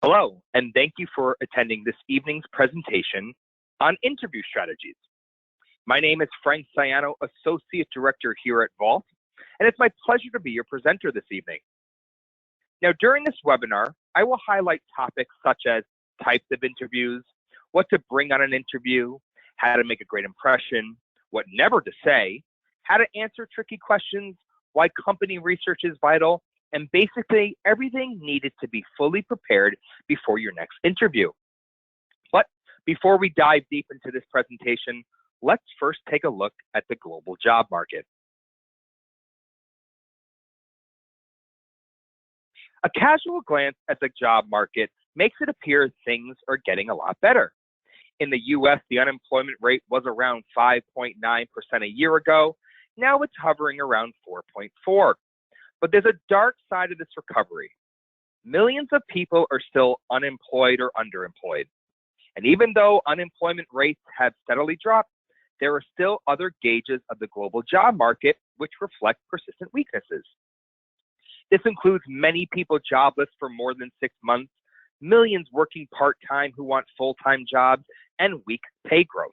Hello, and thank you for attending this evening's presentation on interview strategies. My name is Frank Siano, Associate Director here at Vault, and it's my pleasure to be your presenter this evening. Now, during this webinar, I will highlight topics such as types of interviews, what to bring on an interview, how to make a great impression, what never to say, how to answer tricky questions, why company research is vital, and basically everything needed to be fully prepared before your next interview. But before we dive deep into this presentation, let's first take a look at the global job market. A casual glance at the job market makes it appear things are getting a lot better. In the US, the unemployment rate was around 5.9% a year ago. Now it's hovering around 4.4%. But there's a dark side of this recovery. Millions of people are still unemployed or underemployed. And even though unemployment rates have steadily dropped, there are still other gauges of the global job market which reflect persistent weaknesses. This includes many people jobless for more than 6 months, millions working part-time who want full-time jobs, and weak pay growth.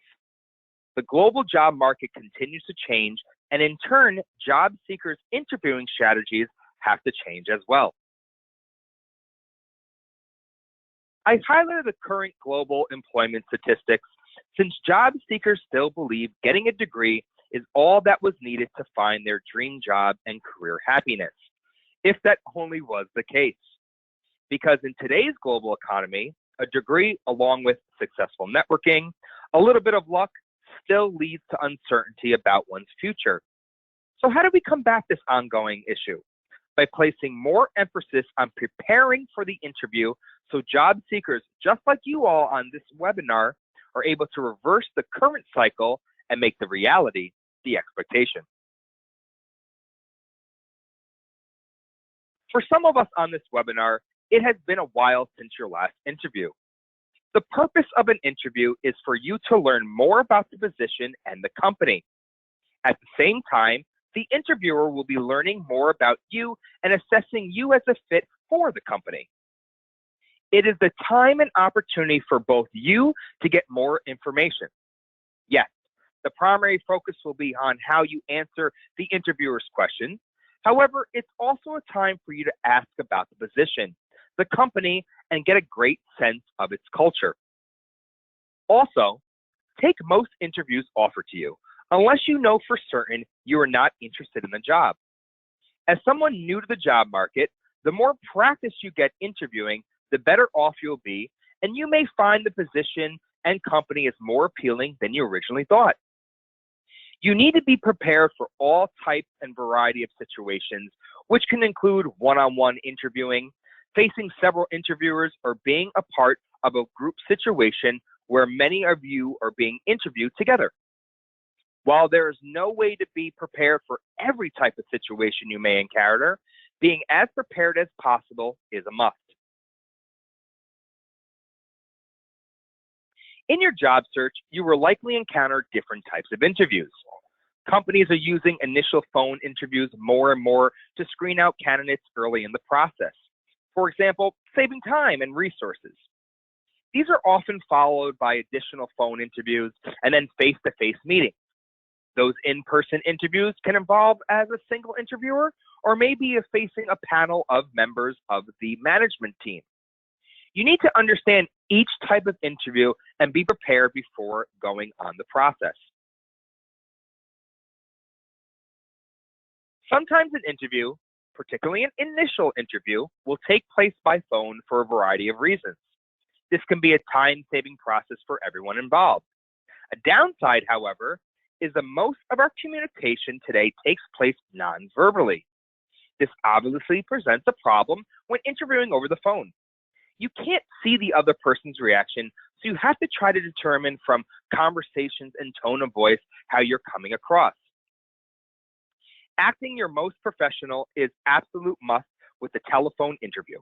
The global job market continues to change, and in turn, job seekers' interviewing strategies have to change as well. I highlighted the current global employment statistics since job seekers still believe getting a degree is all that was needed to find their dream job and career happiness, if that only was the case. Because in today's global economy, a degree along with successful networking, a little bit of luck, still leads to uncertainty about one's future. So how do we combat this ongoing issue? By placing more emphasis on preparing for the interview so job seekers, just like you all on this webinar, are able to reverse the current cycle and make the reality the expectation. For some of us on this webinar, it has been a while since your last interview. The purpose of an interview is for you to learn more about the position and the company. At the same time, the interviewer will be learning more about you and assessing you as a fit for the company. It is the time and opportunity for both you to get more information. Yes, the primary focus will be on how you answer the interviewer's questions. However, it's also a time for you to ask about the position, the company, and get a great sense of its culture. Also, take most interviews offered to you, unless you know for certain you are not interested in the job. As someone new to the job market, the more practice you get interviewing, the better off you'll be, and you may find the position and company is more appealing than you originally thought. You need to be prepared for all types and variety of situations, which can include one-on-one interviewing, facing several interviewers, or being a part of a group situation where many of you are being interviewed together. While there is no way to be prepared for every type of situation you may encounter, being as prepared as possible is a must. In your job search, you will likely encounter different types of interviews. Companies are using initial phone interviews more and more to screen out candidates early in the process. For example, saving time and resources. These are often followed by additional phone interviews and then face-to-face meetings. Those in-person interviews can involve as a single interviewer or maybe facing a panel of members of the management team. You need to understand each type of interview and be prepared before going on the process. Sometimes an interview, particularly an initial interview, will take place by phone for a variety of reasons. This can be a time-saving process for everyone involved. A downside, however, is that most of our communication today takes place non-verbally. This obviously presents a problem when interviewing over the phone. You can't see the other person's reaction, so you have to try to determine from conversations and tone of voice how you're coming across. Acting your most professional is absolute must with the telephone interview.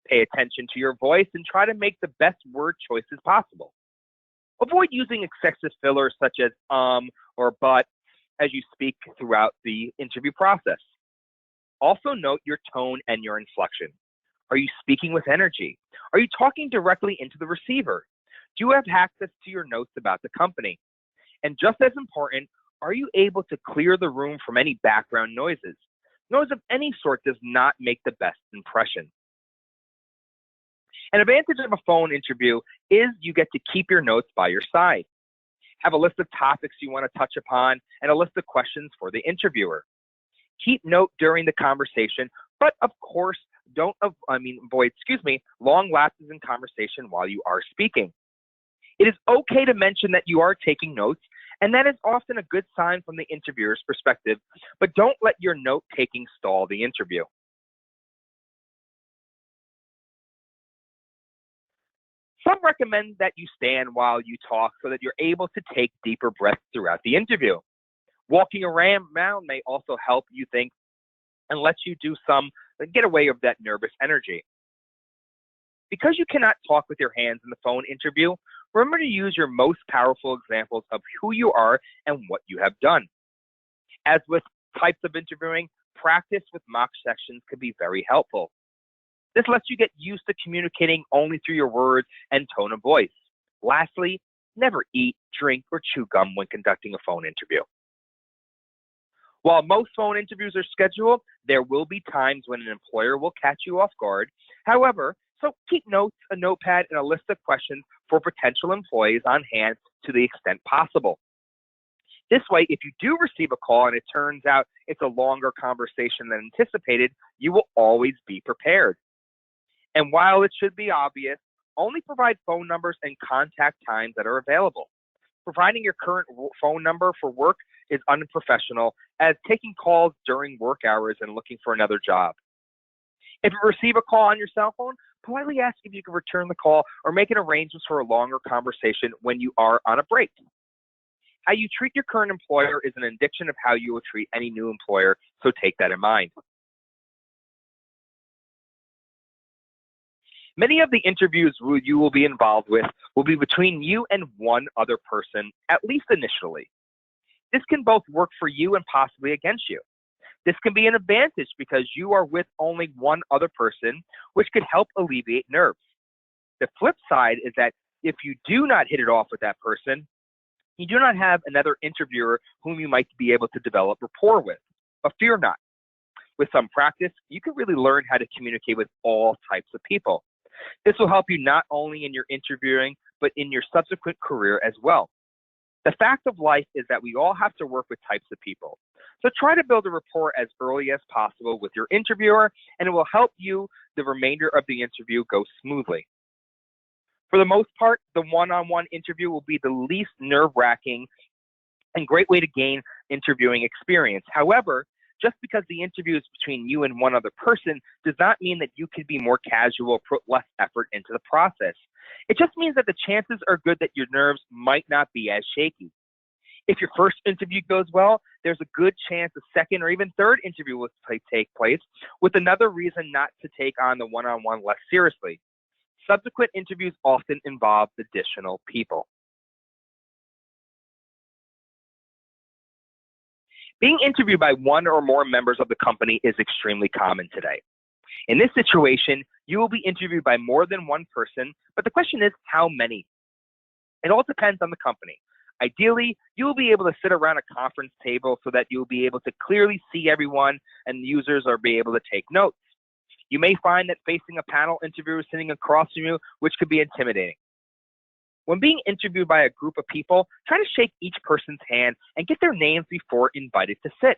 Pay attention to your voice and try to make the best word choices possible. Avoid using excessive fillers such as or but as you speak throughout the interview process. Also note your tone and your inflection. Are you speaking with energy? Are you talking directly into the receiver? Do you have access to your notes about the company? And just as important, are you able to clear the room from any background noises? Noise of any sort does not make the best impression. An advantage of a phone interview is you get to keep your notes by your side. Have a list of topics you want to touch upon and a list of questions for the interviewer. Keep note during the conversation, but of course, avoid long lapses in conversation while you are speaking. It is okay to mention that you are taking notes, and that is often a good sign from the interviewer's perspective, but don't let your note-taking stall the interview. Some recommend that you stand while you talk so that you're able to take deeper breaths throughout the interview. Walking around may also help you think and let you get away of that nervous energy. Because you cannot talk with your hands in the phone interview, remember to use your most powerful examples of who you are and what you have done. As with types of interviewing, practice with mock sections can be very helpful. This lets you get used to communicating only through your words and tone of voice. Lastly, never eat, drink, or chew gum when conducting a phone interview. While most phone interviews are scheduled, there will be times when an employer will catch you off guard. However, so keep notes, a notepad, and a list of questions for potential employees on hand to the extent possible. This way, if you do receive a call and it turns out it's a longer conversation than anticipated, you will always be prepared. And while it should be obvious, only provide phone numbers and contact times that are available. Providing your current phone number for work is unprofessional, as taking calls during work hours and looking for another job. If you receive a call on your cell phone, politely ask if you can return the call or make an arrangement for a longer conversation when you are on a break. How you treat your current employer is an indication of how you will treat any new employer, so take that in mind. Many of the interviews you will be involved with will be between you and one other person, at least initially. This can both work for you and possibly against you. This can be an advantage because you are with only one other person, which could help alleviate nerves. The flip side is that if you do not hit it off with that person, you do not have another interviewer whom you might be able to develop rapport with. But fear not. With some practice, you can really learn how to communicate with all types of people. This will help you not only in your interviewing, but in your subsequent career as well. The fact of life is that we all have to work with types of people. So try to build a rapport as early as possible with your interviewer, and it will help you the remainder of the interview go smoothly. For the most part, the one-on-one interview will be the least nerve-wracking and great way to gain interviewing experience. However, just because the interview is between you and one other person does not mean that you can be more casual or put less effort into the process. It just means that the chances are good that your nerves might not be as shaky. If your first interview goes well, there's a good chance a second or even third interview will take place, with another reason not to take on the one-on-one less seriously. Subsequent interviews often involve additional people. Being interviewed by one or more members of the company is extremely common today. In this situation, you will be interviewed by more than one person, but the question is how many? It all depends on the company. Ideally, you will be able to sit around a conference table so that you'll be able to clearly see everyone and users are be able to take notes. You may find that facing a panel interviewer sitting across from you, which could be intimidating. When being interviewed by a group of people, try to shake each person's hand and get their names before invited to sit.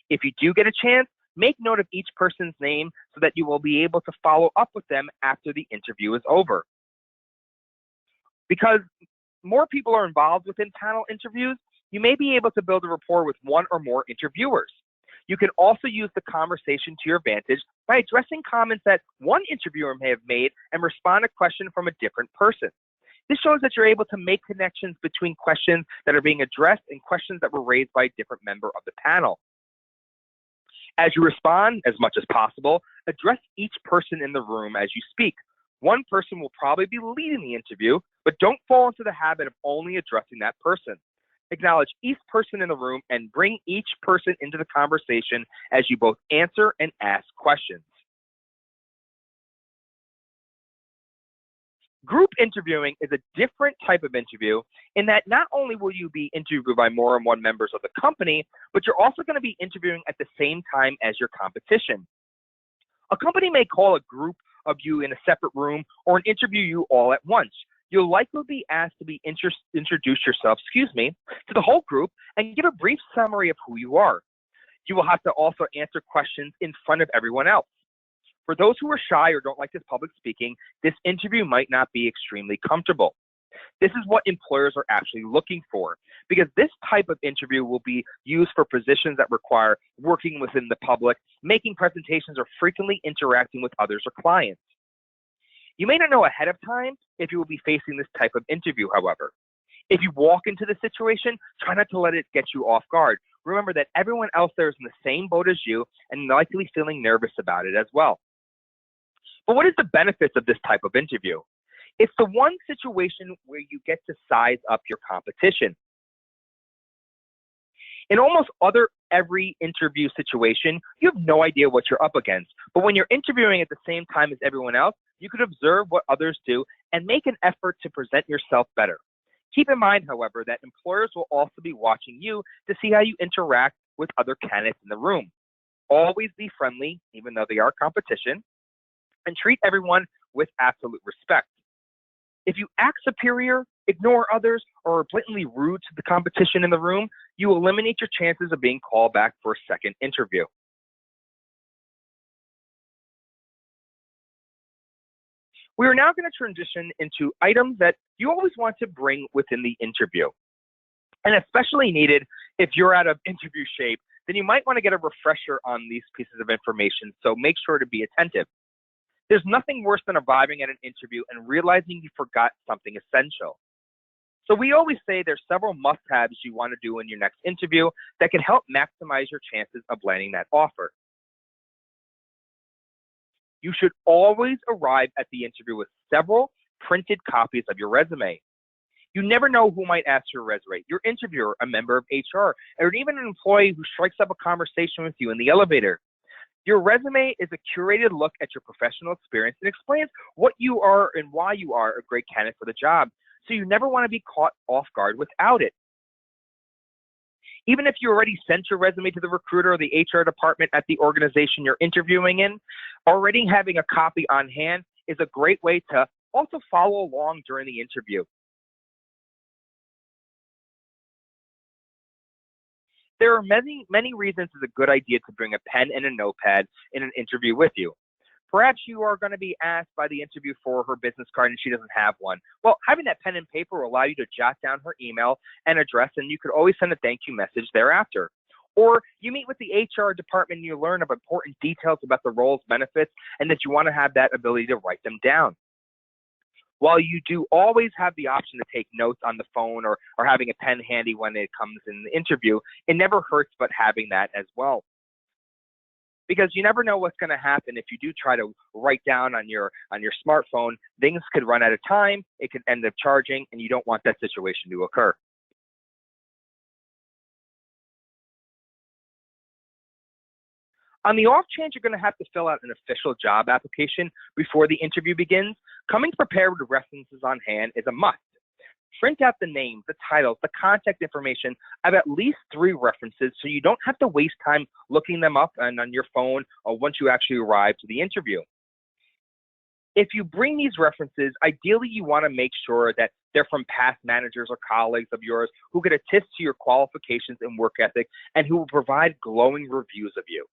If you do get a chance, make note of each person's name so that you will be able to follow up with them after the interview is over. Because more people are involved within panel interviews, you may be able to build a rapport with one or more interviewers. You can also use the conversation to your advantage by addressing comments that one interviewer may have made and respond to a question from a different person. This shows that you're able to make connections between questions that are being addressed and questions that were raised by a different member of the panel. As you respond, as much as possible, address each person in the room as you speak. One person will probably be leading the interview, but don't fall into the habit of only addressing that person. Acknowledge each person in the room and bring each person into the conversation as you both answer and ask questions. Group interviewing is a different type of interview in that not only will you be interviewed by more than one members of the company, but you're also going to be interviewing at the same time as your competition. A company may call a group of you in a separate room or interview you all at once. You'll likely be asked to introduce yourself, to the whole group and give a brief summary of who you are. You will have to also answer questions in front of everyone else. For those who are shy or don't like this public speaking, this interview might not be extremely comfortable. This is what employers are actually looking for, because this type of interview will be used for positions that require working within the public, making presentations, or frequently interacting with others or clients. You may not know ahead of time if you will be facing this type of interview, however. If you walk into the situation, try not to let it get you off guard. Remember that everyone else there is in the same boat as you and likely feeling nervous about it as well. But what is the benefits of this type of interview? It's the one situation where you get to size up your competition. In almost every interview situation, you have no idea what you're up against. But when you're interviewing at the same time as everyone else, you can observe what others do and make an effort to present yourself better. Keep in mind, however, that employers will also be watching you to see how you interact with other candidates in the room. Always be friendly, even though they are competition, and treat everyone with absolute respect. If you act superior, ignore others, or are blatantly rude to the competition in the room, you eliminate your chances of being called back for a second interview. We are now going to transition into items that you always want to bring within the interview. And especially needed if you're out of interview shape, then you might want to get a refresher on these pieces of information, so make sure to be attentive. There's nothing worse than arriving at an interview and realizing you forgot something essential. So we always say there's several must-haves you want to do in your next interview that can help maximize your chances of landing that offer. You should always arrive at the interview with several printed copies of your resume. You never know who might ask your resume, your interviewer, a member of HR, or even an employee who strikes up a conversation with you in the elevator. Your resume is a curated look at your professional experience and explains what you are and why you are a great candidate for the job, so you never want to be caught off guard without it. Even if you already sent your resume to the recruiter or the HR department at the organization you're interviewing in, already having a copy on hand is a great way to also follow along during the interview. There are many reasons it's a good idea to bring a pen and a notepad in an interview with you. Perhaps you are going to be asked by the interview for her business card and she doesn't have one. Well, having that pen and paper will allow you to jot down her email and address, and you could always send a thank you message thereafter. Or you meet with the HR department and you learn of important details about the role's benefits and that you want to have that ability to write them down. While you do always have the option to take notes on the phone or having a pen handy when it comes in the interview, it never hurts but having that as well. Because you never know what's going to happen if you do try to write down on your smartphone. Things could run out of time, it could end up charging, and you don't want that situation to occur. On the off chance you're going to have to fill out an official job application before the interview begins, coming prepared with references on hand is a must. Print out the names, the titles, the contact information of at least 3 references so you don't have to waste time looking them up and on your phone or once you actually arrive to the interview. If you bring these references, ideally you want to make sure that they're from past managers or colleagues of yours who could attest to your qualifications and work ethic and who will provide glowing reviews of you.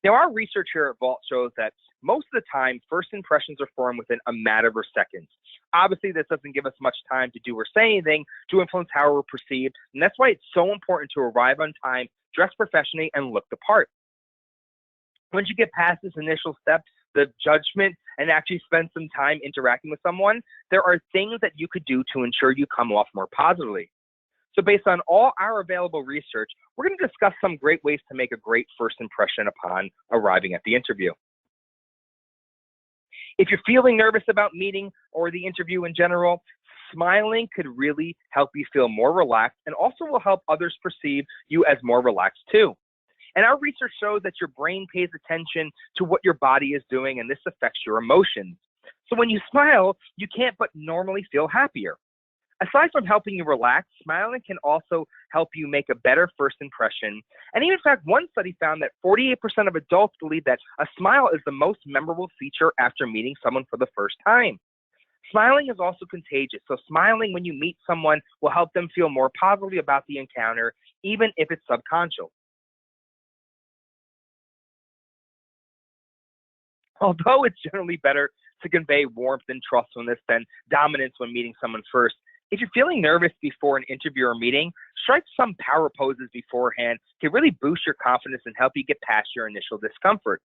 Now, our research here at Vault shows that most of the time, first impressions are formed within a matter of seconds. Obviously, this doesn't give us much time to do or say anything to influence how we're perceived, and that's why it's so important to arrive on time, dress professionally, and look the part. Once you get past this initial step, the judgment, and actually spend some time interacting with someone, there are things that you could do to ensure you come off more positively. So based on all our available research, we're going to discuss some great ways to make a great first impression upon arriving at the interview. If you're feeling nervous about meeting or the interview in general, smiling could really help you feel more relaxed and also will help others perceive you as more relaxed too. And our research shows that your brain pays attention to what your body is doing, and this affects your emotions. So when you smile, you can't but normally feel happier. Aside from helping you relax, smiling can also help you make a better first impression. And even in fact, one study found that 48% of adults believe that a smile is the most memorable feature after meeting someone for the first time. Smiling is also contagious, so smiling when you meet someone will help them feel more positively about the encounter, even if it's subconscious. Although it's generally better to convey warmth and trustfulness than dominance when meeting someone first, if you're feeling nervous before an interview or meeting, strike some power poses beforehand can really boost your confidence and help you get past your initial discomfort.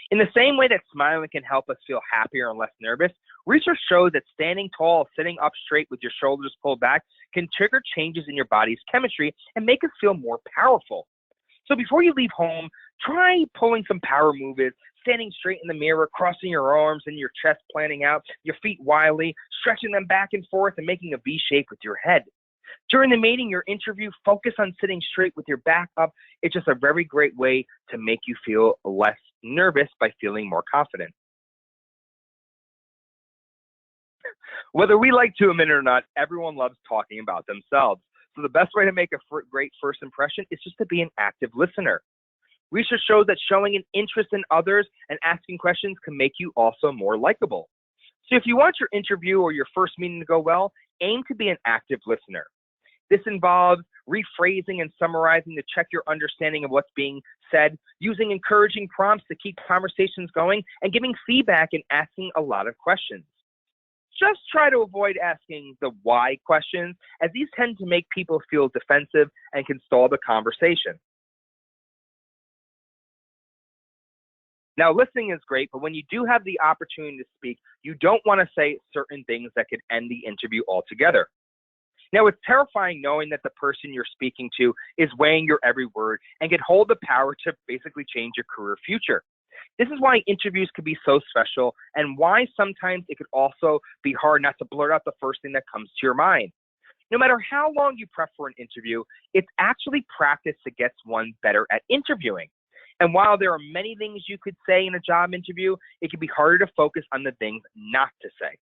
In the same way that smiling can help us feel happier and less nervous, research shows that standing tall, sitting up straight with your shoulders pulled back can trigger changes in your body's chemistry and make us feel more powerful. So before you leave home, try pulling some power moves, standing straight in the mirror, crossing your arms and your chest planting out, your feet wildly, stretching them back and forth and making a V shape with your head. During the meeting, your interview, focus on sitting straight with your back up. It's just a very great way to make you feel less nervous by feeling more confident. Whether we like to admit it or not, everyone loves talking about themselves. So the best way to make a great first impression is just to be an active listener. Research shows that showing an interest in others and asking questions can make you also more likable. So if you want your interview or your first meeting to go well, aim to be an active listener. This involves rephrasing and summarizing to check your understanding of what's being said, using encouraging prompts to keep conversations going, and giving feedback and asking a lot of questions. Just try to avoid asking the why questions, as these tend to make people feel defensive and can stall the conversation. Now, listening is great, but when you do have the opportunity to speak, you don't want to say certain things that could end the interview altogether. Now, it's terrifying knowing that the person you're speaking to is weighing your every word and can hold the power to basically change your career future. This is why interviews can be so special and why sometimes it could also be hard not to blurt out the first thing that comes to your mind. No matter how long you prep for an interview, it's actually practice that gets one better at interviewing. And while there are many things you could say in a job interview, it can be harder to focus on the things not to say.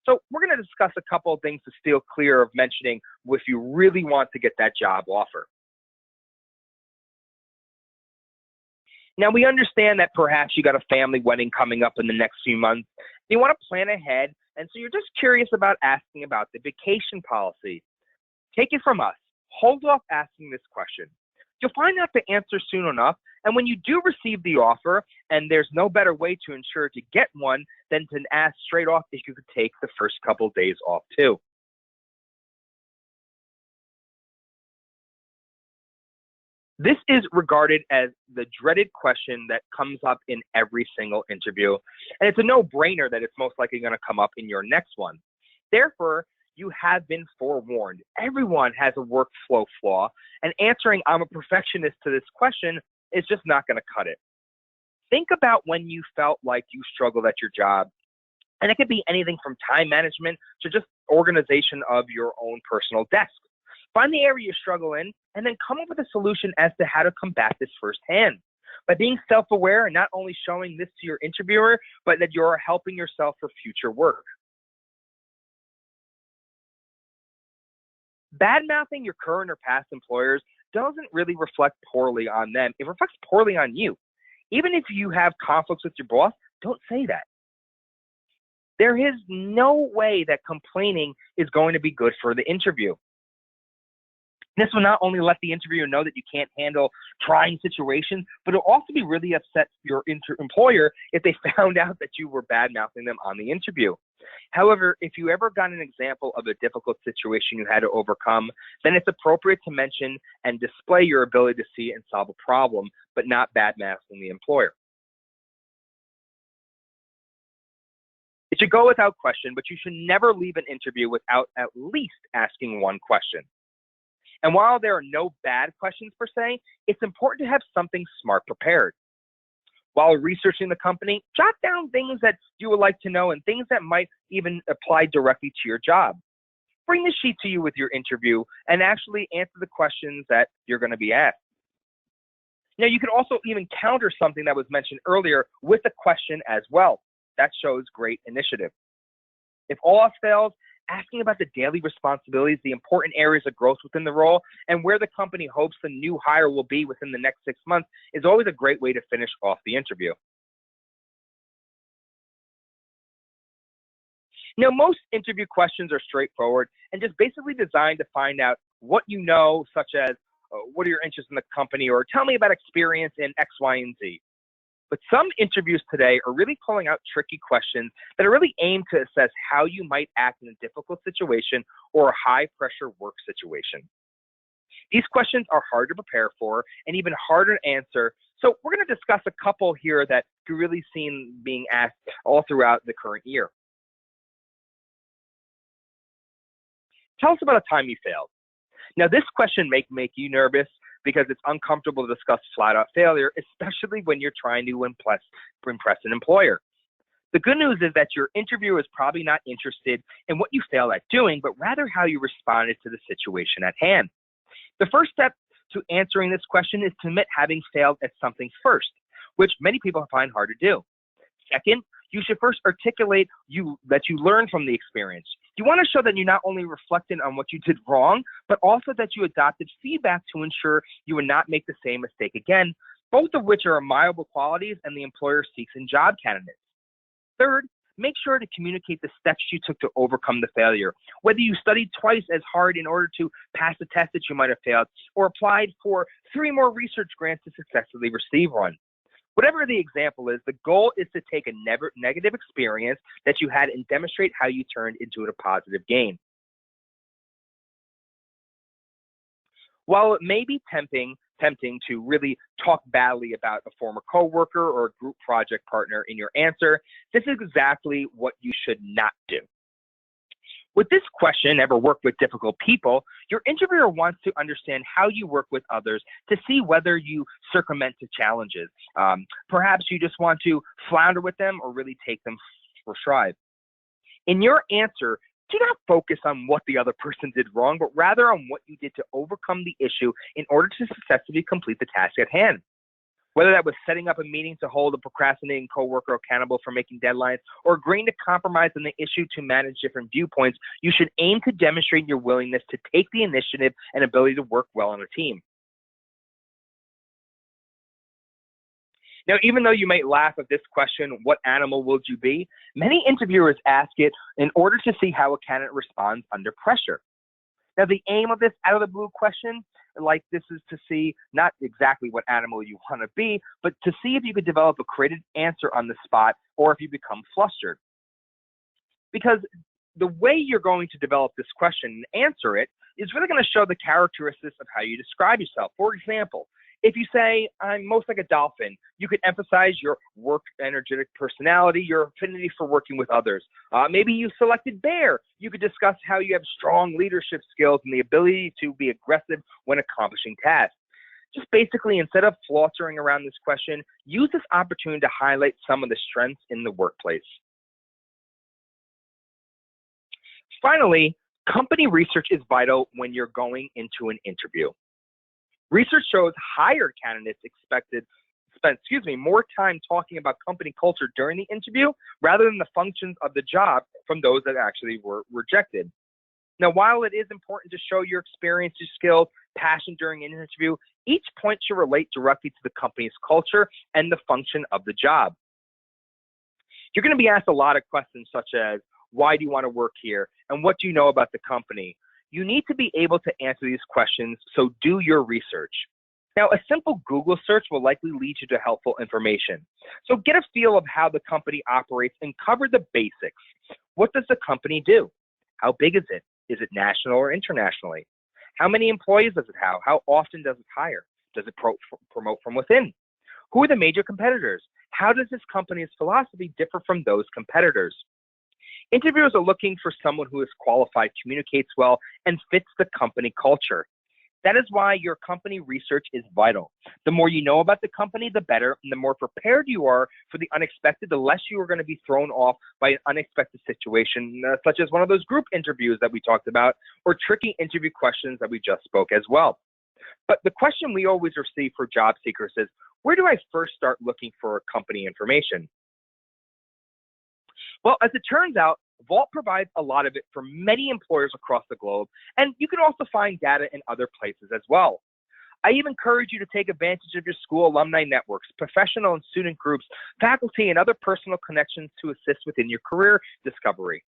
So we're going to discuss a couple of things to steer clear of mentioning if you really want to get that job offer. Now, we understand that perhaps you got a family wedding coming up in the next few months. You want to plan ahead, and so you're just curious about asking about the vacation policy. Take it from us. Hold off asking this question. You'll find out the answer soon enough, and when you do receive the offer, and there's no better way to ensure to get one than to ask straight off if you could take the first couple days off too. This is regarded as the dreaded question that comes up in every single interview, and it's a no-brainer that it's most likely going to come up in your next one. Therefore, you have been forewarned. Everyone has a workflow flaw, and answering "I'm a perfectionist" to this question is just not going to cut it. Think about when you felt like you struggled at your job, and it could be anything from time management to just organization of your own personal desk. Find the area you struggle in, and then come up with a solution as to how to combat this firsthand. By being self-aware and not only showing this to your interviewer, but that you're helping yourself for future work. Badmouthing your current or past employers doesn't really reflect poorly on them. It reflects poorly on you. Even if you have conflicts with your boss, don't say that. There is no way that complaining is going to be good for the interview. This will not only let the interviewer know that you can't handle trying situations, but it'll also be really upset your employer if they found out that you were bad-mouthing them on the interview. However, if you ever got an example of a difficult situation you had to overcome, then it's appropriate to mention and display your ability to see and solve a problem, but not bad-mouthing the employer. It should go without question, but you should never leave an interview without at least asking one question. And while there are no bad questions per se, it's important to have something smart prepared. While researching the company, jot down things that you would like to know and things that might even apply directly to your job. Bring the sheet to you with your interview and actually answer the questions that you're going to be asked. Now, you could also even counter something that was mentioned earlier with a question as well. That shows great initiative. If all else fails, asking about the daily responsibilities, the important areas of growth within the role, and where the company hopes the new hire will be within the next 6 months is always a great way to finish off the interview. Now, most interview questions are straightforward and just basically designed to find out what you know, such as what are your interests in the company, or tell me about experience in X, Y, and Z. But some interviews today are really pulling out tricky questions that are really aimed to assess how you might act in a difficult situation or a high-pressure work situation. These questions are hard to prepare for and even harder to answer, so we're going to discuss a couple here that you're really seen being asked all throughout the current year. Tell us about a time you failed. Now, this question may make you nervous because it's uncomfortable to discuss flat-out failure, especially when you're trying to impress an employer. The good news is that your interviewer is probably not interested in what you failed at doing, but rather how you responded to the situation at hand. The first step to answering this question is to admit having failed at something first, which many people find hard to do. Second, you should first articulate that you learned from the experience. You want to show that you not only reflected on what you did wrong, but also that you adopted feedback to ensure you would not make the same mistake again, both of which are admirable qualities and the employer seeks in job candidates. Third, make sure to communicate the steps you took to overcome the failure, whether you studied twice as hard in order to pass the test that you might have failed, or applied for 3 more research grants to successfully receive one. Whatever the example is, the goal is to take a negative experience that you had and demonstrate how you turned into a positive gain. While it may be tempting to really talk badly about a former coworker or a group project partner in your answer, this is exactly what you should not do. With this question, ever work with difficult people, your interviewer wants to understand how you work with others to see whether you circumvent the challenges. Perhaps you just want to flounder with them or really take them for stride. In your answer, do not focus on what the other person did wrong, but rather on what you did to overcome the issue in order to successfully complete the task at hand. Whether that was setting up a meeting to hold a procrastinating coworker accountable for making deadlines or agreeing to compromise on the issue to manage different viewpoints, you should aim to demonstrate your willingness to take the initiative and ability to work well on a team. Now, even though you might laugh at this question, what animal would you be? Many interviewers ask it in order to see how a candidate responds under pressure. Now, the aim of this out-of-the-blue question like this is to see not exactly what animal you want to be, but to see if you could develop a creative answer on the spot or if you become flustered. Because the way you're going to develop this question and answer it is really going to show the characteristics of how you describe yourself. For example, if you say, I'm most like a dolphin, you could emphasize your work energetic personality, your affinity for working with others. Maybe you selected bear. You could discuss how you have strong leadership skills and the ability to be aggressive when accomplishing tasks. Just basically, instead of flattering around this question, use this opportunity to highlight some of the strengths in the workplace. Finally, company research is vital when you're going into an interview. Research shows hired candidates spend more time talking about company culture during the interview rather than the functions of the job from those that actually were rejected. Now, while it is important to show your experience, your skills, passion during an interview, each point should relate directly to the company's culture and the function of the job. You're going to be asked a lot of questions such as, why do you want to work here? And what do you know about the company? You need to be able to answer these questions, so do your research. Now, a simple Google search will likely lead you to helpful information. So get a feel of how the company operates and cover the basics. What does the company do? How big is it? Is it national or internationally? How many employees does it have? How often does it hire? Does it promote from within? Who are the major competitors? How does this company's philosophy differ from those competitors? Interviewers are looking for someone who is qualified, communicates well, and fits the company culture. That is why your company research is vital. The more you know about the company, the better, and the more prepared you are for the unexpected, the less you are going to be thrown off by an unexpected situation, such as one of those group interviews that we talked about, or tricky interview questions that we just spoke as well. But the question we always receive for job seekers is, where do I first start looking for company information? Well, as it turns out, Vault provides a lot of it for many employers across the globe, and you can also find data in other places as well. I even encourage you to take advantage of your school alumni networks, professional and student groups, faculty, and other personal connections to assist within your career discovery.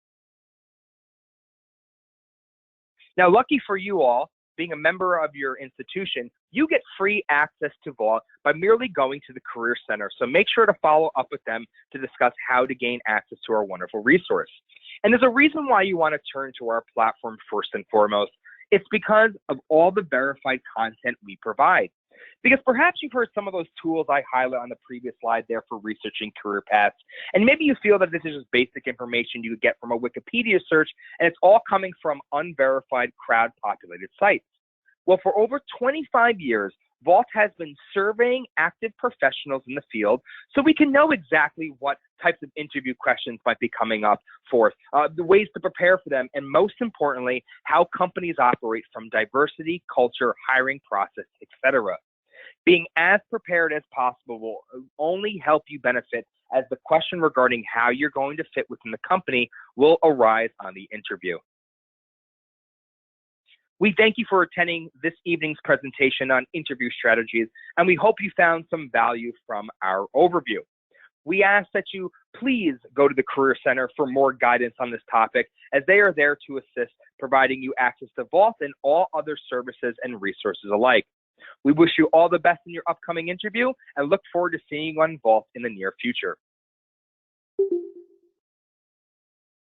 Now, lucky for you all, being a member of your institution, you get free access to Vault by merely going to the Career Center. So make sure to follow up with them to discuss how to gain access to our wonderful resource. And there's a reason why you want to turn to our platform first and foremost. It's because of all the verified content we provide. Because perhaps you've heard some of those tools I highlight on the previous slide there for researching career paths, and maybe you feel that this is just basic information you would get from a Wikipedia search, and it's all coming from unverified crowd-populated sites. Well, for over 25 years, Vault has been surveying active professionals in the field so we can know exactly what types of interview questions might be coming up for the ways to prepare for them, and most importantly, how companies operate from diversity, culture, hiring process, etc. Being as prepared as possible will only help you benefit, as the question regarding how you're going to fit within the company will arise on the interview. We thank you for attending this evening's presentation on interview strategies, and we hope you found some value from our overview. We ask that you please go to the Career Center for more guidance on this topic, as they are there to assist, providing you access to Vault and all other services and resources alike. We wish you all the best in your upcoming interview and look forward to seeing you on Vault in the near future.